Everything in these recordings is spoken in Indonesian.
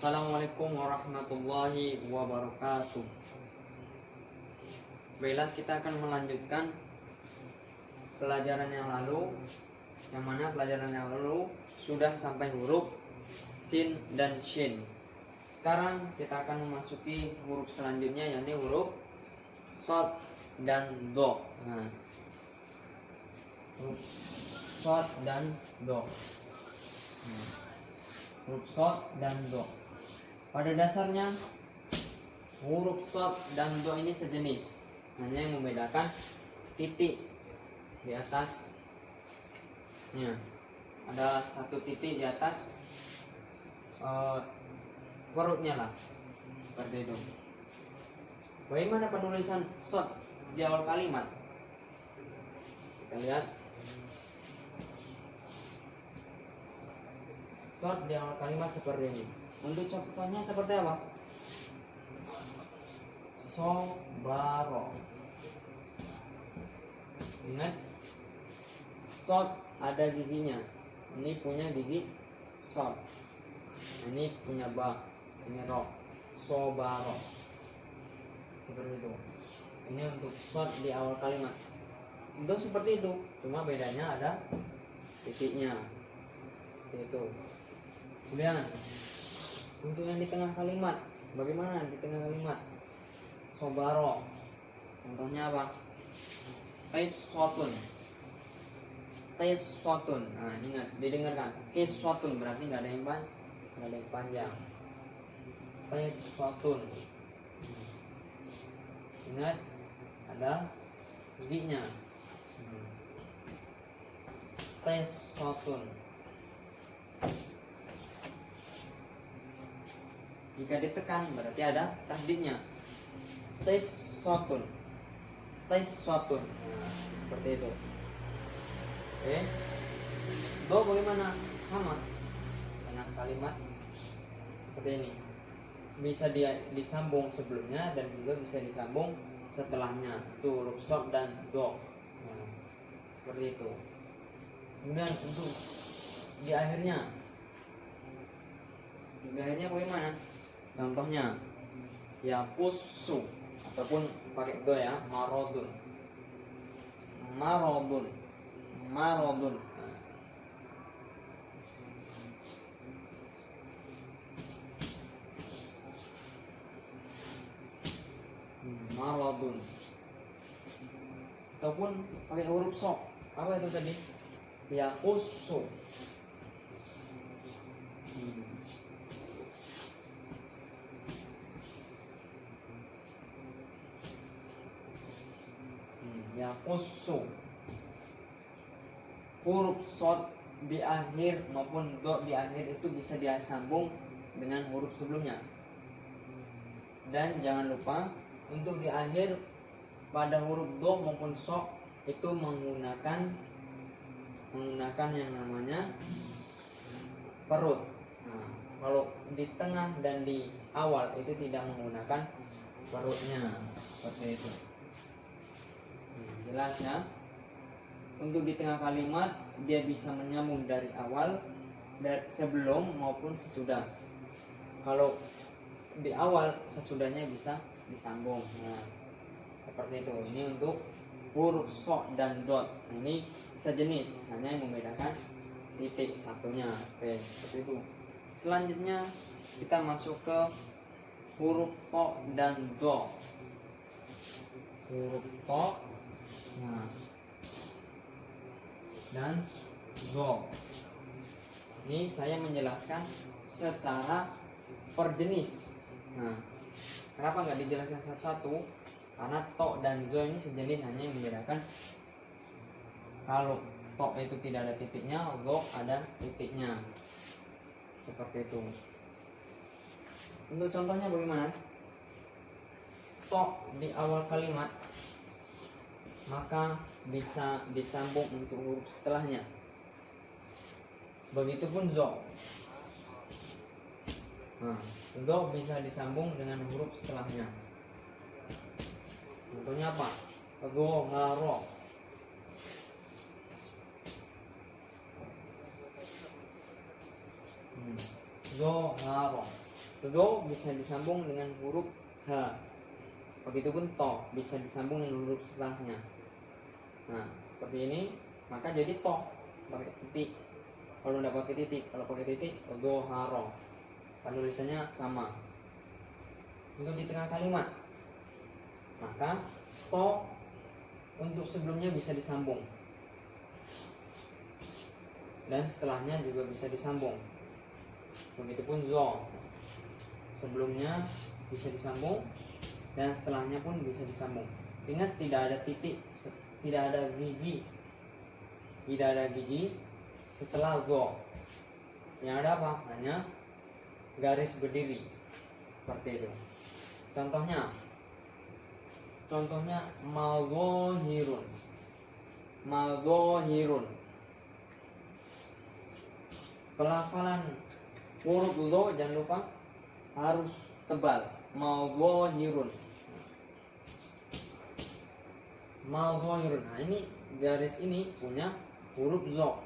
Assalamualaikum warahmatullahi wabarakatuh. Baiklah, kita akan melanjutkan pelajaran yang lalu, yang mana pelajaran yang lalu sudah sampai huruf sin dan shin. Sekarang kita akan memasuki huruf selanjutnya, yakni huruf shad dan do. Huruf shad dan do. Huruf shad dan do. Pada dasarnya huruf shad dan do ini sejenis, hanya yang membedakan titik di atasnya. Ada satu titik di atas perutnya lah, seperti itu. Bagaimana penulisan shad di awal kalimat? Kita lihat. Shad di awal kalimat seperti ini. Untuk contohnya seperti apa? Sobaro. Ingat, shad ada giginya. Ini punya gigi shad. Ini punya ba. Ini ro. Sobaro. Seperti itu. Ini untuk shad di awal kalimat. Itu seperti itu. Cuma bedanya ada titiknya. Seperti itu. Kemudian untuk yang di tengah kalimat, bagaimana di tengah kalimat? Sobaro. Contohnya apa? Kaiswatun. Kaiswatun. Nah, ingat, didengarkan. Kaiswatun berarti nggak ada yang panjang. Kaiswatun. Ingat, ada giginya. Kaiswatun. Jika ditekan berarti ada tasdidnya. Taiswatun. Taiswatun. Nah, seperti itu. Oke. Do bagaimana? Sama. Tengah kalimat seperti ini. Bisa disambung sebelumnya dan juga bisa disambung setelahnya. Itu huruf shad dan do. Nah, seperti itu. Kemudian untuk di akhirnya bagaimana? Contohnya ya kusu ataupun pakai do ya, marodun. Marodun. Marodun. Marodun. Ataupun pakai huruf sok. Apa itu tadi? Ya kusu. Ya kusu. Huruf shad di akhir maupun do di akhir itu bisa disambung dengan huruf sebelumnya. Dan jangan lupa untuk di akhir pada huruf do maupun shad itu menggunakan yang namanya perut. Nah, kalau di tengah dan di awal itu tidak menggunakan perutnya, seperti itu. Jelas ya. Untuk di tengah kalimat dia bisa menyambung dari awal, dari sebelum maupun sesudah. Kalau di awal sesudahnya bisa disambung. Nah, seperti itu. Ini untuk huruf shad dan dot. Ini sejenis, hanya yang membedakan titik satunya. Oke, seperti itu. Selanjutnya kita masuk ke huruf to dan do. Huruf to, nah, dan do. Ini saya menjelaskan secara per jenis. Nah, kenapa nggak dijelaskan satu-satu? Karena to dan do ini sejenis, hanya yang membedakan kalau to itu tidak ada titiknya, do ada titiknya. Seperti itu. Untuk contohnya bagaimana? To di awal kalimat maka bisa disambung untuk huruf setelahnya. Begitupun zo. Nah, zo bisa disambung dengan huruf setelahnya. Contohnya apa? Zoharo. Zoharo. do bisa disambung dengan huruf h, begitupun to bisa disambung dengan huruf setelahnya. Nah seperti ini, maka jadi to pakai titik. Kalau tidak pakai titik, kalau pakai titik do haro, penulisannya sama. Untuk di tengah kalimat, maka to untuk sebelumnya bisa disambung dan setelahnya juga bisa disambung. Begitupun zo, sebelumnya bisa disambung dan setelahnya pun bisa disambung. Ingat tidak ada titik, tidak ada gigi, setelah zo. Yang ada apa? Hanya garis berdiri seperti itu. Contohnya mazohirun. Pelafalan huruf lo jangan lupa harus tebal. Mazohirun. Nah ini garis ini punya huruf zo.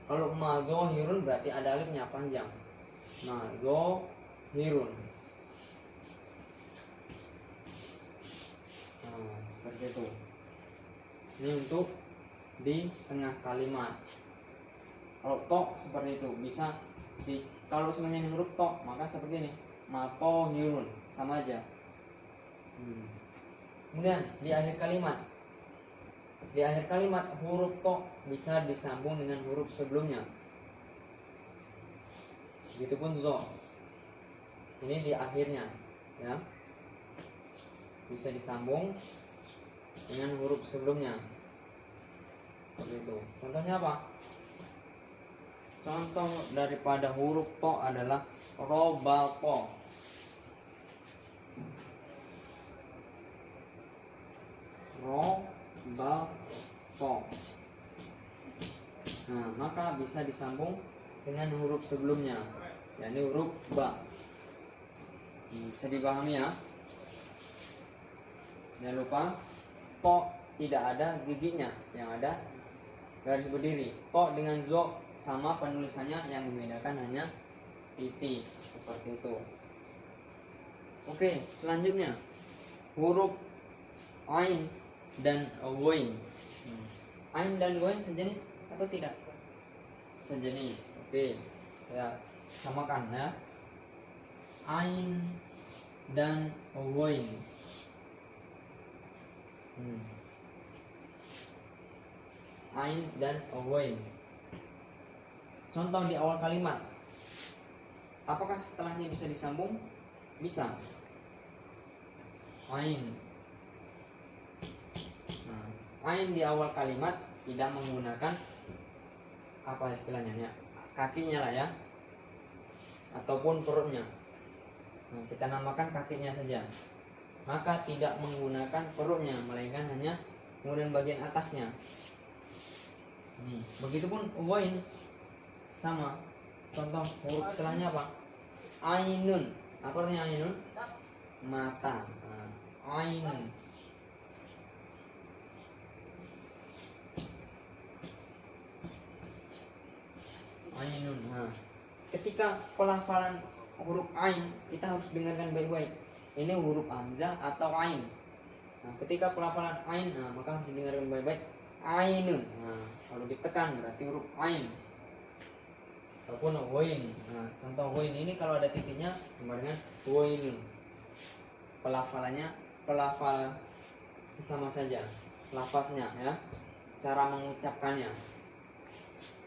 Kalau mazohirun berarti ada alifnya panjang. Mazohirun. Nah, seperti itu. Ini untuk di tengah kalimat. Kalau to seperti itu bisa kalau semuanya huruf to maka seperti ini, matohirun, sama aja. Kemudian di akhir kalimat huruf to bisa disambung dengan huruf sebelumnya. Begitupun zo. Ini di akhirnya, ya. Bisa disambung dengan huruf sebelumnya. Begitu. Contohnya apa? Contoh daripada huruf to adalah robato. Nah, maka bisa disambung dengan huruf sebelumnya, yakni huruf ba. Bisa dipahami ya. Jangan lupa to tidak ada giginya, yang ada garis berdiri. To dengan zo sama penulisannya, yang membedakan hanya titik seperti itu. Oke, selanjutnya huruf ain dan ghain. Ain dan ghain sejenis atau tidak? Sejenis. Oke, ya samakan ya. Ain dan ghain. Ain dan ghain. Contoh di awal kalimat. Apakah setelahnya bisa disambung? Bisa. Ain. Nah, ain di awal kalimat tidak menggunakan apa istilahnya ya? Kakinya lah ya. Ataupun perutnya. Nah, kita namakan kakinya saja. Maka tidak menggunakan perutnya, melainkan hanya kemudian bagian atasnya. Begitupun ghain sama. Contoh huruf setelahnya apa? Ainun. Apa artinya ainun? Mata. Nah, ainun. Ainun. Nah, ketika pelafalan huruf ain kita harus dengarkan baik-baik. Ini huruf hamzah atau ain. Nah, ketika pelafalan ain, maka harus didengarkan baik-baik. Ainun. Nah, kalau ditekan berarti huruf ain. Ataupun ghain. Nah, contoh ghain ini kalau ada titiknya sama dengan ghainun. Pelafalannya sama saja, lafaznya ya, cara mengucapkannya.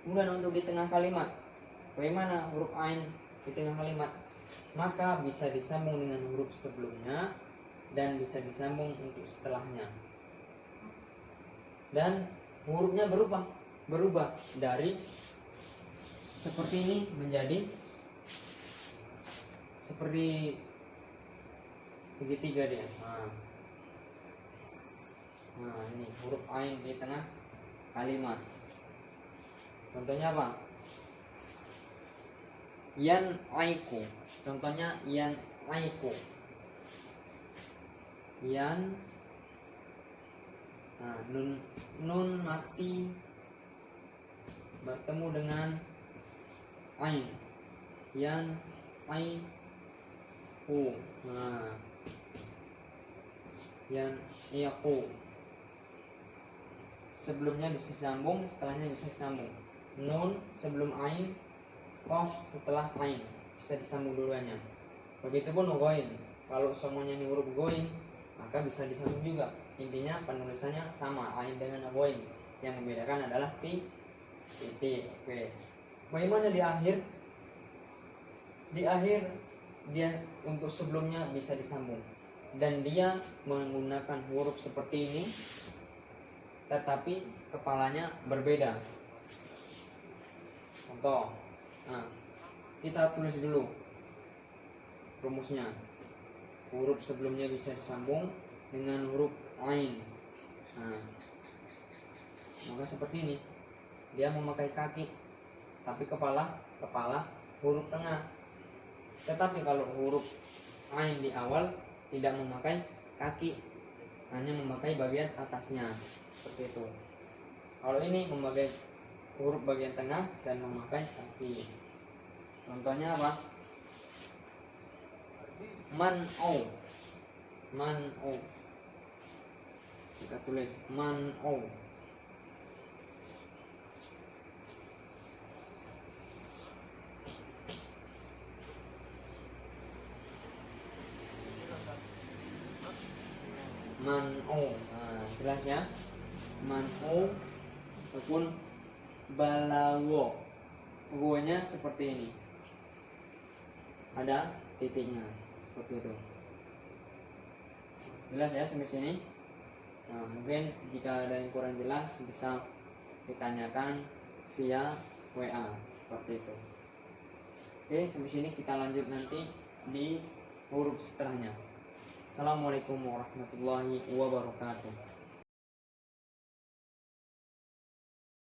Kemudian untuk di tengah kalimat, bagaimana huruf ain di tengah kalimat? Maka bisa disambung dengan huruf sebelumnya dan bisa disambung untuk setelahnya. Dan hurufnya berubah dari seperti ini menjadi seperti segitiga dia. Nah, ini huruf ain di tengah kalimat. Contohnya apa? Yan aiku. Contohnya yan aiku. Yan. Nah, nun mati bertemu dengan ain. Yan hu. Nah, yang yaku sebelumnya bisa disambung, setelahnya bisa disambung. Nun sebelum ain, qaf setelah ain, bisa disambung dulunya. Begitupun goin, kalau semuanya ini huruf goin maka bisa disambung juga. Intinya penulisannya sama, ain dengan goin. Yang membedakan adalah titik. Oke. Bagaimana di akhir? Di akhir dia untuk sebelumnya bisa disambung dan dia menggunakan huruf seperti ini, tetapi kepalanya berbeda. Contoh, nah, kita tulis dulu rumusnya. Huruf sebelumnya bisa disambung dengan huruf ain. Nah, maka seperti ini. Dia memakai kaki, tapi kepala huruf tengah. Tetapi kalau huruf ain di awal tidak memakai kaki, hanya memakai bagian atasnya. Seperti itu. Kalau ini memakai huruf bagian tengah dan memakai kaki. Contohnya apa? Man-o. Kita tulis man-o. Man-o. Nah, jelas ya. Man-o ataupun balawo. Wo-nya seperti ini. Ada titiknya seperti itu. Jelas ya sampai sini. Nah, mungkin jika ada yang kurang jelas bisa ditanyakan via WA seperti itu. Oke, sampai sini kita lanjut nanti di huruf setelahnya. Assalamualaikum warahmatullahi wabarakatuh.